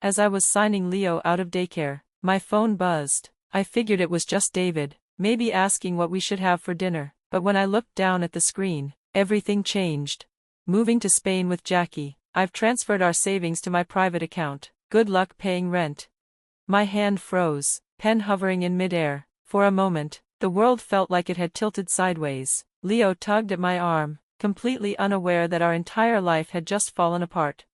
As I was signing Leo out of daycare, my phone buzzed. I figured it was just David, maybe asking what we should have for dinner, but when I looked down at the screen, everything changed. Moving to Spain with Jackie, I've transferred our savings to my private account. Good luck paying rent. My hand froze, pen hovering in midair. For a moment, the world felt like it had tilted sideways. Leo tugged at my arm, completely unaware that our entire life had just fallen apart.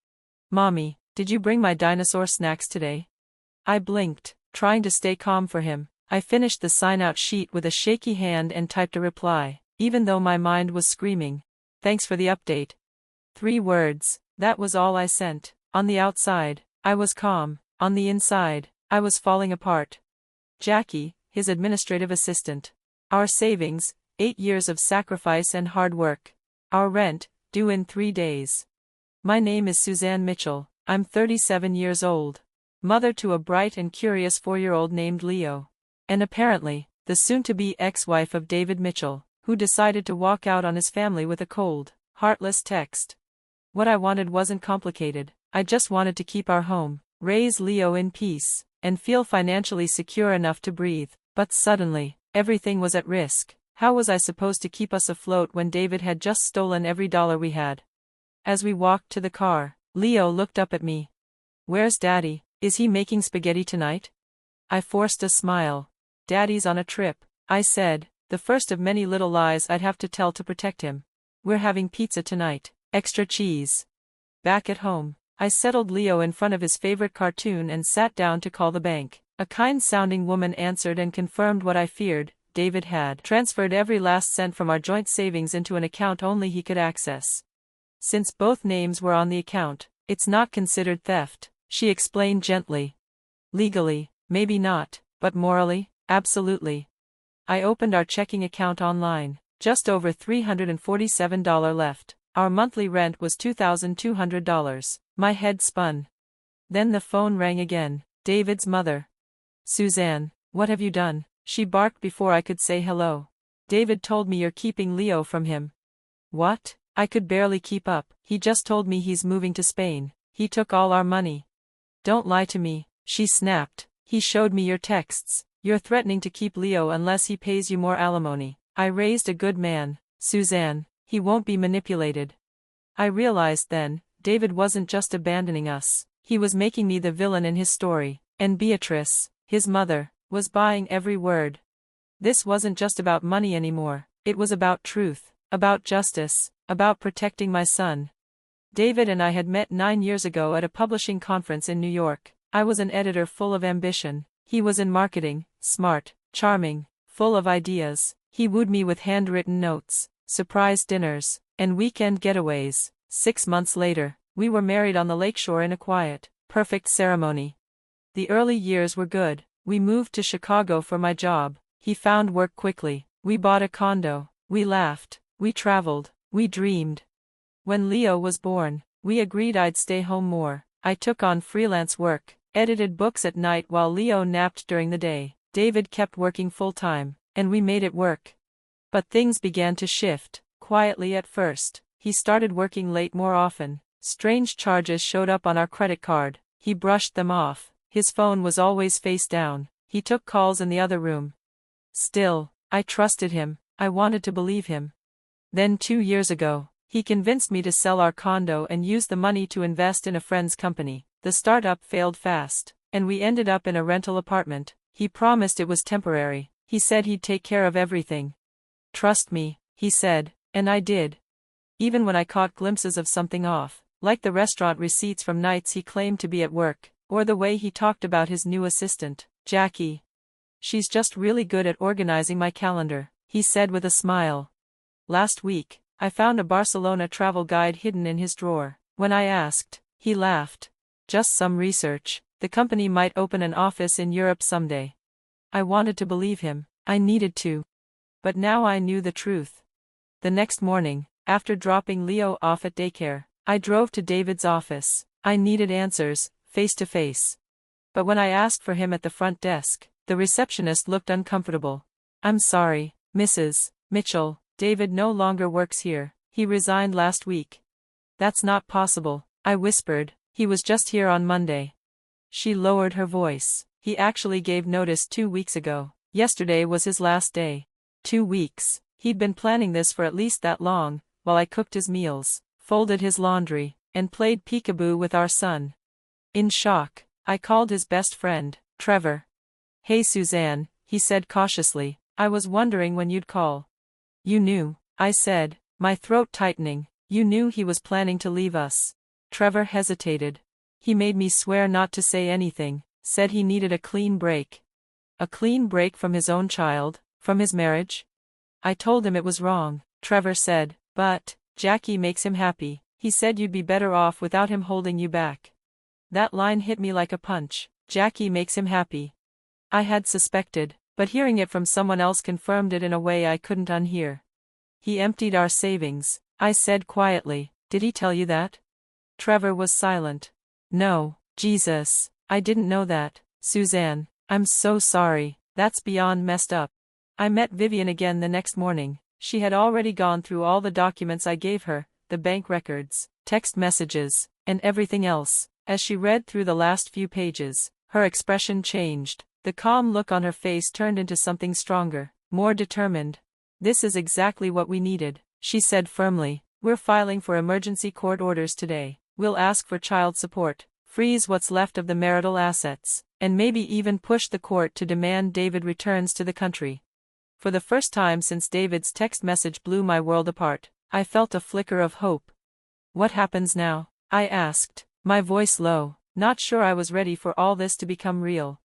"Mommy, did you bring my dinosaur snacks today?" I blinked, trying to stay calm for him. I finished the sign-out sheet with a shaky hand and typed a reply, even though my mind was screaming, "Thanks for the update." 3 words, that was all I sent. On the outside, I was calm. On the inside, I was falling apart. Jackie, his administrative assistant. Our savings, 8 years of sacrifice and hard work. Our rent, due in 3 days. My name is Suzanne Mitchell. I'm 37 years old. Mother to a bright and curious 4-year-old named Leo. And apparently, the soon-to-be ex-wife of David Mitchell, who decided to walk out on his family with a cold, heartless text. What I wanted wasn't complicated. I just wanted to keep our home, raise Leo in peace, and feel financially secure enough to breathe. But suddenly, everything was at risk. How was I supposed to keep us afloat when David had just stolen every dollar we had? As we walked to the car, Leo looked up at me. "Where's Daddy? Is he making spaghetti tonight?" I forced a smile. "Daddy's on a trip," I said, the first of many little lies I'd have to tell to protect him. "We're having pizza tonight, extra cheese." Back at home, I settled Leo in front of his favorite cartoon and sat down to call the bank. A kind-sounding woman answered and confirmed what I feared. David had transferred every last cent from our joint savings into an account only he could access. Since both names were on the account, it's not considered theft, she explained gently. Legally, maybe not, but morally, absolutely. I opened our checking account online. Just over $347 left. Our monthly rent was $2,200. My head spun. Then the phone rang again. David's mother. "Suzanne, what have you done?" she barked before I could say hello. "David told me you're keeping Leo from him." "What?" I could barely keep up. "He just told me he's moving to Spain. He took all our money." "Don't lie to me," she snapped. "He showed me your texts. You're threatening to keep Leo unless he pays you more alimony." "I raised a good man, Suzanne. He won't be manipulated." I realized then, David wasn't just abandoning us. He was making me the villain in his story. And Beatrice, his mother, was buying every word. This wasn't just about money anymore. It was about truth, about justice, about protecting my son. David and I had met 9 years ago at a publishing conference in New York. I was an editor full of ambition. He was in marketing, smart, charming, full of ideas. He wooed me with handwritten notes, surprise dinners, and weekend getaways. 6 months later, we were married on the lakeshore in a quiet, perfect ceremony. The early years were good. We moved to Chicago for my job. He found work quickly. We bought a condo. We laughed. We traveled. We dreamed. When Leo was born, we agreed I'd stay home more. I took on freelance work, edited books at night while Leo napped during the day. David kept working full-time, and we made it work. But things began to shift, quietly at first. He started working late more often. Strange charges showed up on our credit card. He brushed them off. His phone was always face down. He took calls in the other room. Still, I trusted him. I wanted to believe him. Then 2 years ago, he convinced me to sell our condo and use the money to invest in a friend's company. The startup failed fast, and we ended up in a rental apartment. He promised it was temporary. He said he'd take care of everything. "Trust me," he said, and I did. Even when I caught glimpses of something off, like the restaurant receipts from nights he claimed to be at work, or the way he talked about his new assistant, Jackie. "She's just really good at organizing my calendar," he said with a smile. Last week, I found a Barcelona travel guide hidden in his drawer. When I asked, he laughed. "Just some research. The company might open an office in Europe someday." I wanted to believe him. I needed to. But now I knew the truth. The next morning, after dropping Leo off at daycare, I drove to David's office. I needed answers, face to face. But when I asked for him at the front desk, the receptionist looked uncomfortable. "I'm sorry, Mrs. Mitchell, David no longer works here. He resigned last week." "That's not possible," I whispered. "He was just here on Monday." She lowered her voice. He actually gave notice 2 weeks ago. Yesterday was his last day. 2 weeks. He'd been planning this for at least that long, while I cooked his meals, folded his laundry, and played peekaboo with our son. In shock, I called his best friend, Trevor. "Hey Suzanne," he said cautiously, "I was wondering when you'd call." "You knew," I said, my throat tightening. "You knew he was planning to leave us." Trevor hesitated. He made me swear not to say anything, said he needed a clean break. A clean break from his own child, from his marriage? I told him it was wrong. Trevor said, "But Jackie makes him happy. He said you'd be better off without him holding you back." That line hit me like a punch. Jackie makes him happy. I had suspected, but hearing it from someone else confirmed it in a way I couldn't unhear. "He emptied our savings," I said quietly. "Did he tell you that?" Trevor was silent. "No, Jesus, I didn't know that, Suzanne. I'm so sorry, that's beyond messed up." I met Vivian again the next morning. She had already gone through all the documents I gave her, the bank records, text messages, and everything else. As she read through the last few pages, her expression changed. The calm look on her face turned into something stronger, more determined. "This is exactly what we needed," she said firmly. "We're filing for emergency court orders today. We'll ask for child support, freeze what's left of the marital assets, and maybe even push the court to demand David returns to the country." For the first time since David's text message blew my world apart, I felt a flicker of hope. "What happens now?" I asked, my voice low, not sure I was ready for all this to become real.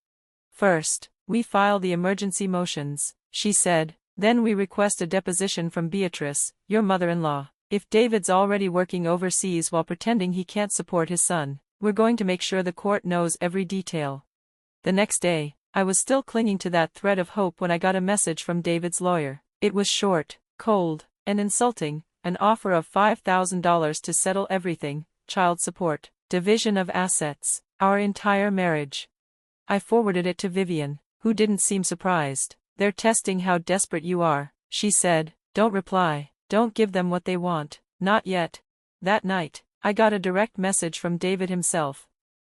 "First, we file the emergency motions," she said. "Then we request a deposition from Beatrice, your mother-in-law. If David's already working overseas while pretending he can't support his son, we're going to make sure the court knows every detail." The next day, I was still clinging to that thread of hope when I got a message from David's lawyer. It was short, cold, and insulting, an offer of $5,000 to settle everything, child support, division of assets, our entire marriage. I forwarded it to Vivian, who didn't seem surprised. "They're testing how desperate you are," she said. "Don't reply, don't give them what they want, not yet." That night, I got a direct message from David himself.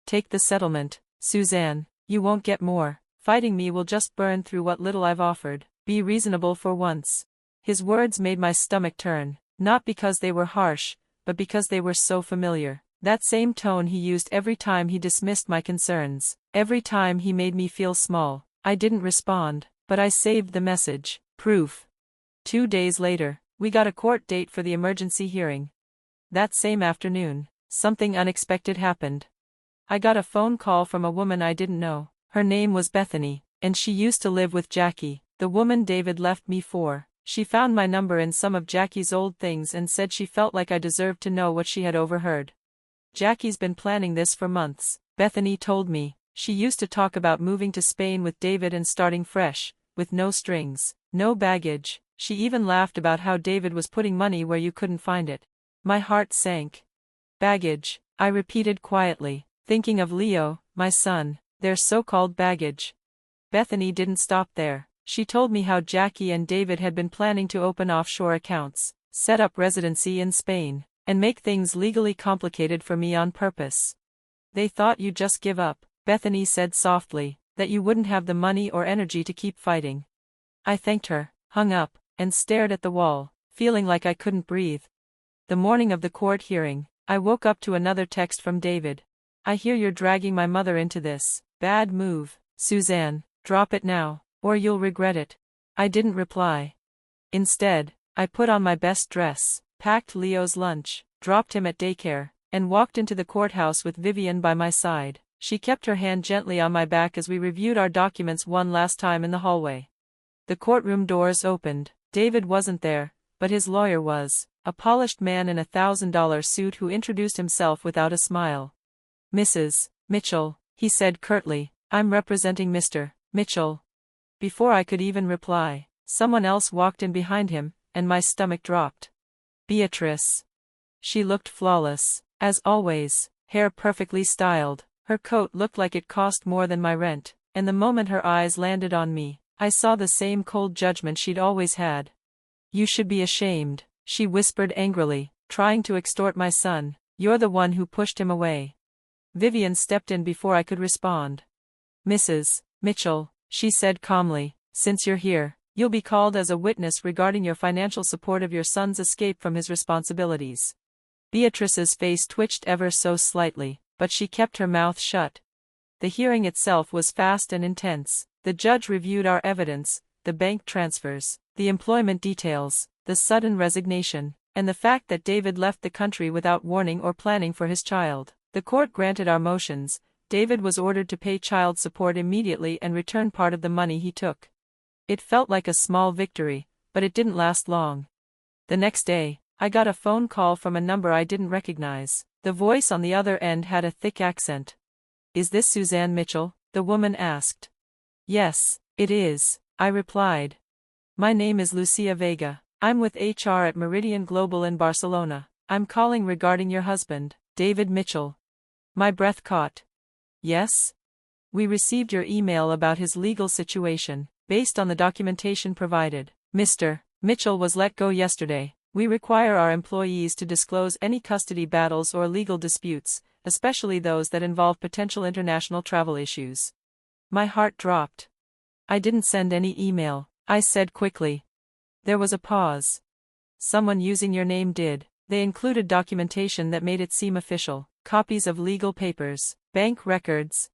"Take the settlement, Suzanne, you won't get more. Fighting me will just burn through what little I've offered. Be reasonable for once." His words made my stomach turn, not because they were harsh, but because they were so familiar. That same tone he used every time he dismissed my concerns, every time he made me feel small. I didn't respond, but I saved the message. Proof. 2 days later, we got a court date for the emergency hearing. That same afternoon, something unexpected happened. I got a phone call from a woman I didn't know. Her name was Bethany, and she used to live with Jackie, the woman David left me for. She found my number in some of Jackie's old things and said she felt like I deserved to know what she had overheard. "Jackie's been planning this for months," Bethany told me. "She used to talk about moving to Spain with David and starting fresh, with no strings, no baggage. She even laughed about how David was putting money where you couldn't find it." My heart sank. "Baggage," I repeated quietly, thinking of Leo, my son, their so-called baggage. Bethany didn't stop there. She told me how Jackie and David had been planning to open offshore accounts, set up residency in Spain, and make things legally complicated for me on purpose. "They thought you'd just give up," Bethany said softly, "that you wouldn't have the money or energy to keep fighting." I thanked her, hung up, and stared at the wall, feeling like I couldn't breathe. The morning of the court hearing, I woke up to another text from David. "I hear you're dragging my mother into this. Bad move, Suzanne. Drop it now, or you'll regret it." I didn't reply. Instead, I put on my best dress, packed Leo's lunch, dropped him at daycare, and walked into the courthouse with Vivian by my side. She kept her hand gently on my back as we reviewed our documents one last time in the hallway. The courtroom doors opened. David wasn't there, but his lawyer was, a polished man in a $1,000 suit who introduced himself without a smile. "Mrs. Mitchell," he said curtly. "I'm representing Mr. Mitchell." Before I could even reply, someone else walked in behind him, and my stomach dropped. Beatrice. She looked flawless, as always, hair perfectly styled. Her coat looked like it cost more than my rent, and the moment her eyes landed on me, I saw the same cold judgment she'd always had. "You should be ashamed," she whispered angrily, "trying to extort my son. You're the one who pushed him away." Vivian stepped in before I could respond. "Mrs. Mitchell," she said calmly, "since you're here, you'll be called as a witness regarding your financial support of your son's escape from his responsibilities." Beatrice's face twitched ever so slightly, but she kept her mouth shut. The hearing itself was fast and intense. The judge reviewed our evidence, the bank transfers, the employment details, the sudden resignation, and the fact that David left the country without warning or planning for his child. The court granted our motions. David was ordered to pay child support immediately and return part of the money he took. It felt like a small victory, but it didn't last long. The next day, I got a phone call from a number I didn't recognize. The voice on the other end had a thick accent. "Is this Suzanne Mitchell?" the woman asked. "Yes, it is," I replied. "My name is Lucia Vega. I'm with HR at Meridian Global in Barcelona. I'm calling regarding your husband, David Mitchell." My breath caught. "Yes? We received your email about his legal situation. Based on the documentation provided, Mr. Mitchell was let go yesterday. We require our employees to disclose any custody battles or legal disputes, especially those that involve potential international travel issues." My heart dropped. "I didn't send any email," I said quickly. There was a pause. "Someone using your name did. They included documentation that made it seem official, copies of legal papers, bank records."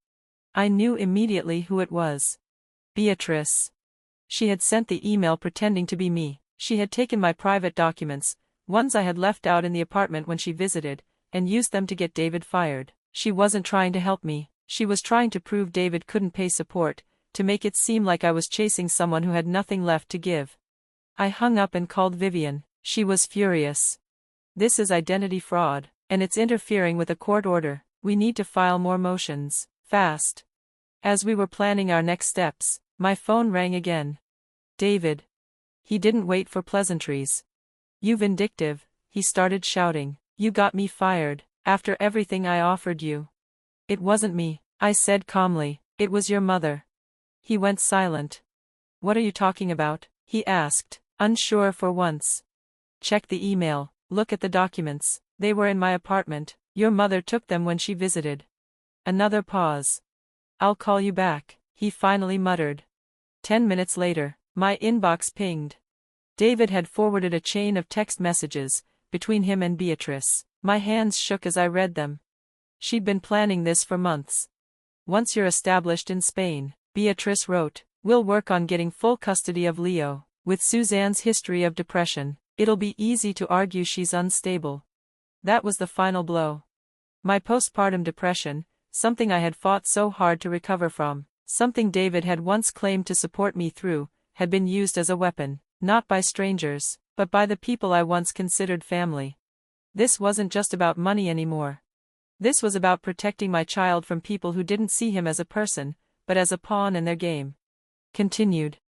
I knew immediately who it was. Beatrice. She had sent the email pretending to be me. She had taken my private documents, ones I had left out in the apartment when she visited, and used them to get David fired. She wasn't trying to help me. She was trying to prove David couldn't pay support, to make it seem like I was chasing someone who had nothing left to give. I hung up and called Vivian. She was furious. "This is identity fraud, and it's interfering with a court order. We need to file more motions, fast." As we were planning our next steps, my phone rang again. David. He didn't wait for pleasantries. "You vindictive," he started shouting. "You got me fired, after everything I offered you." "It wasn't me," I said calmly. "It was your mother." He went silent. "What are you talking about?" he asked, unsure for once. "Check the email, look at the documents. They were in my apartment. Your mother took them when she visited." Another pause. "I'll call you back," he finally muttered. 10 minutes later, my inbox pinged. David had forwarded a chain of text messages between him and Beatrice. My hands shook as I read them. She'd been planning this for months. "Once you're established in Spain," Beatrice wrote, "we'll work on getting full custody of Leo. With Suzanne's history of depression, it'll be easy to argue she's unstable." That was the final blow. My postpartum depression, something I had fought so hard to recover from, something David had once claimed to support me through, had been used as a weapon, not by strangers, but by the people I once considered family. This wasn't just about money anymore. This was about protecting my child from people who didn't see him as a person, but as a pawn in their game. Continued.